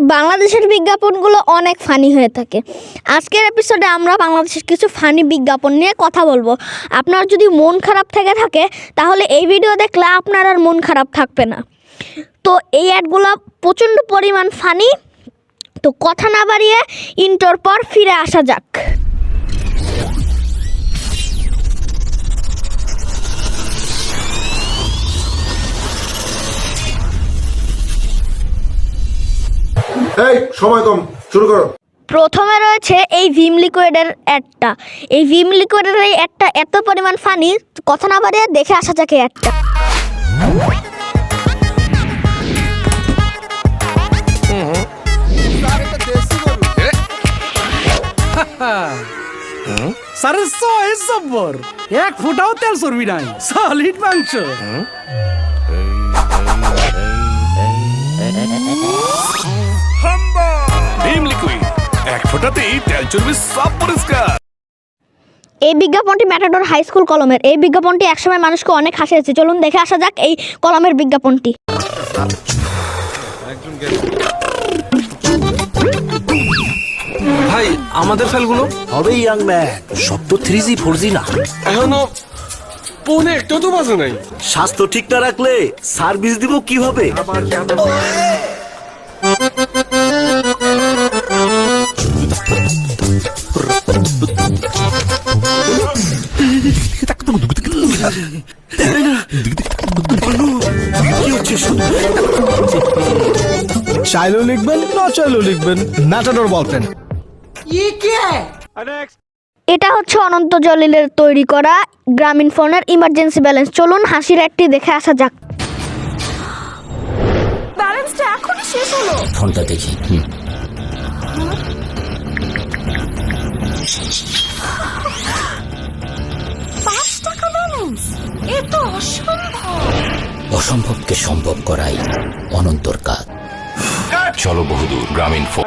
বাংলাদেশের বিজ্ঞাপনগুলো অনেক ফানি হয়ে থাকে। আজকের এপিসোডে আমরা বাংলাদেশের কিছু ফানি বিজ্ঞাপন নিয়ে কথা বলবো। আপনার যদি মন খারাপ থেকে থাকে তাহলে এই ভিডিও দেখলে আপনার আর মন খারাপ থাকবে না। তো এই অ্যাডগুলো প্রচণ্ড পরিমাণ ফানি। তো কথা না বাড়িয়ে ইন্টোর পর ফিরে আসা যাক। এই সময় কম, শুরু করো। প্রথমে রয়েছে এই ভিম লিকুইডের অ্যাডটা। এই ভিম লিকুইডের এই অ্যাডটা এত পরিমাণ ফানি, কথা না বাড়িয়ে দেখে আসা যাক এই অ্যাডটা। सरसों है सब्बर एक फुटाও তেল চর্বি নাই সলিড মাংস ভীম লিকুইড এক ফোঁটাতেই তেল চর্বি সব পরিষ্কার। এই বিজ্ঞাপনটি ম্যাটাডোর হাই স্কুল কলমের। এই বিজ্ঞাপনটি একসময় মানুষকে অনেক হাসিয়েছে। চলুন দেখে আসা যাক এই কলমের বিজ্ঞাপনটি। ভাই আমাদের ফাইলগুলো হবে ইয়াং ম্যান, সব তো 3G 4G না। এখনো পৌনে একটা তো বাজে নাই। স্বাস্থ্য ঠিক না রাখলে সার্ভিস দিব কিভাবে? কি হচ্ছে শুধু? চাইলেও লিখবেন না চাইলেও লিখবেন, ম্যাটাডোর বলবেন। এটা হচ্ছে অনন্ত জলিলের তৈরি করা গ্রামীণ ফোনের ইমার্জেন্সি ব্যালেন্স। চলুন হাসির একটি দেখে আসা যাক। ব্যালেন্সটা এখনই শেষ হলো। ফোনটা দেখি। অসম্ভবকে সম্ভব করাই অনন্তর কাজ। চলো বহুদূর গ্রামীণ ফোন।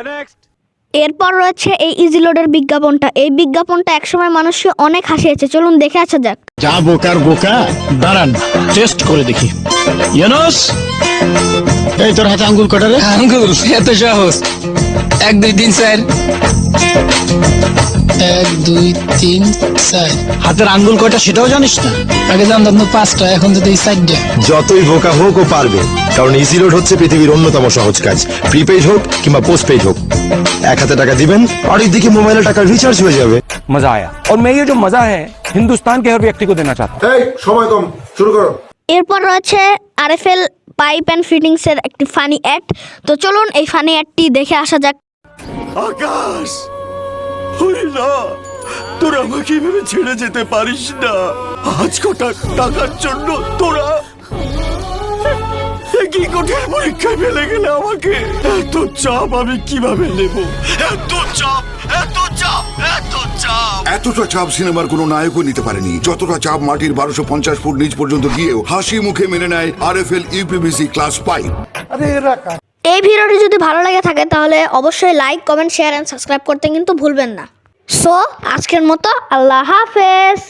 এরপর রয়েছে এই ইজি লোডের বিজ্ঞাপনটা। এই বিজ্ঞাপনটা একসময় মানুষকে অনেক হাসিয়েছে। চলুন দেখে আসা যাক। যা বোকার বোকা, দাঁড়ান টেস্ট করে দেখি। ইউনুস, এই তোর হাতে আঙ্গুল কটা রে? আঙ্গুল এত সহজ। 1 2 3 4 1 2 3 4। হাতের আঙ্গুল কয়টা সেটাও জানিস না? আগে জানতাম তো 5টা, এখন তো এই 4টা। যতই বোকা হোক ও পারবে, কারণ ইজি লোড হচ্ছে পৃথিবীর অন্যতম সহজ কাজ। প্রিপেইড হোক কিংবা পোস্টপেইড হোক, এক হাতে টাকা দিবেন আর একদিকে মোবাইলে টাকার রিচার্জ হয়ে যাবে। मजा आया और मैं ये जो मजा है हिंदुस्तान के हर व्यक्ति को देना चाहता हूँ। এই সময় কম, শুরু করো। এরপর রয়েছে আরএফএল পাইপ অ্যান্ড ফিটিংস এর একটি ফানি অ্যাড। তো চলুন এই ফানি অ্যাডটি দেখে আসা যাক। আকাশ, ওরে না, তোরা আমাকে এভাবে ছেড়ে যেতে পারিস না। আজ কটা টাকার জন্য তোরা কি কঠিন পরীক্ষায় ফেলে গেলে আমাকে। এত চাপ আমি কিভাবে নেব? এত চাপ, এত চাপ, এত চাপ। এতটা চাপ সিনেমার কোনো নায়কও নিতে পারেনি, যতটা চাপ মাটির 1250 ফুট নিচ পর্যন্ত গিয়েও হাসি মুখে মেনে নেয় আরএফএল ইউপিভিসি ক্লাস পাইপ। এই ভিডিওটি যদি ভালো লাগে থাকে তাহলে অবশ্যই like, comment, share and subscribe করতে কিন্তু ভুলবেন না। সো আজকের মতো আল্লাহ হাফেজ।